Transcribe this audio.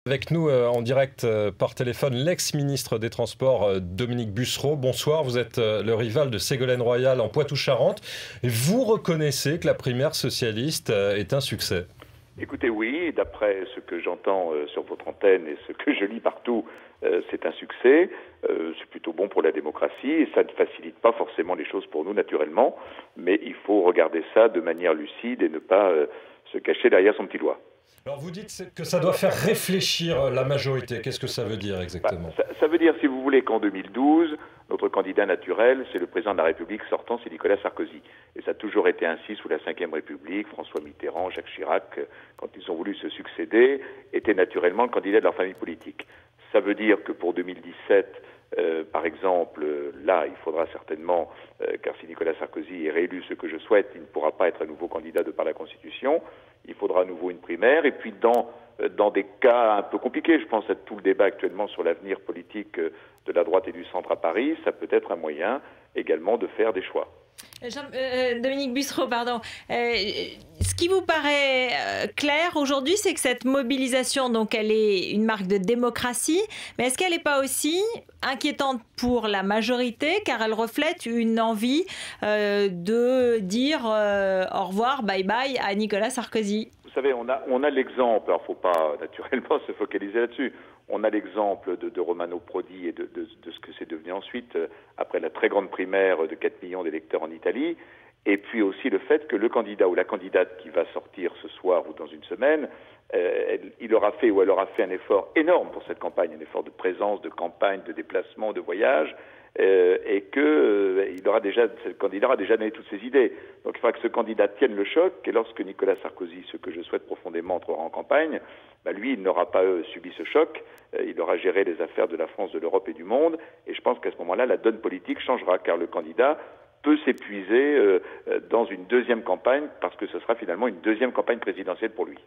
Avec nous en direct par téléphone, l'ex-ministre des Transports Dominique Bussereau. Bonsoir, vous êtes le rival de Ségolène Royal en Poitou-Charentes. Et vous reconnaissez que la primaire socialiste est un succès? Écoutez, oui, d'après ce que j'entends sur votre antenne et ce que je lis partout, c'est un succès. C'est plutôt bon pour la démocratie et ça ne facilite pas forcément les choses pour nous naturellement, mais il faut regarder ça de manière lucide et ne pas se cacher derrière son petit doigt. Alors vous dites que ça doit faire réfléchir la majorité. Qu'est-ce que ça veut dire exactement? Ça veut dire, si vous voulez, qu'en 2012, notre candidat naturel, c'est le président de la République sortant, c'est Nicolas Sarkozy. Et ça a toujours été ainsi sous la Ve République. François Mitterrand, Jacques Chirac, quand ils ont voulu se succéder, étaient naturellement le candidat de leur famille politique. Ça veut dire que pour 2017, par exemple, là, il faudra certainement, car si Nicolas Sarkozy est réélu, ce que je souhaite, il ne pourra pas être à nouveau candidat de par la Constitution. Il faudra à nouveau une primaire. Et puis dans des cas un peu compliqués, je pense à tout le débat actuellement sur l'avenir politique de la droite et du centre à Paris, ça peut être un moyen également de faire des choix. Dominique Bussereau, pardon. Ce qui vous paraît clair aujourd'hui, c'est que cette mobilisation, donc, elle est une marque de démocratie, mais est-ce qu'elle n'est pas aussi inquiétante pour la majorité, car elle reflète une envie de dire au revoir, bye bye à Nicolas Sarkozy? Vous savez, on a l'exemple, alors il ne faut pas naturellement se focaliser là-dessus, on a l'exemple de Romano Prodi et de ce que c'est devenu ensuite, après la très grande primaire de 4 millions d'électeurs en Italie, et puis aussi le fait que le candidat ou la candidate qui va sortir ce soir ou dans une semaine, il aura fait ou elle aura fait un effort énorme pour cette campagne, un effort de présence, de campagne, de déplacement, de voyage, et que ce candidat aura déjà donné toutes ses idées. Donc il faudra que ce candidat tienne le choc, et lorsque Nicolas Sarkozy, ce que je souhaite profondément, entrera en campagne, lui, il n'aura pas subi ce choc, il aura géré les affaires de la France, de l'Europe et du monde, et je pense qu'à ce moment-là, la donne politique changera, car le candidat peut s'épuiser dans une deuxième campagne, parce que ce sera finalement une deuxième campagne présidentielle pour lui.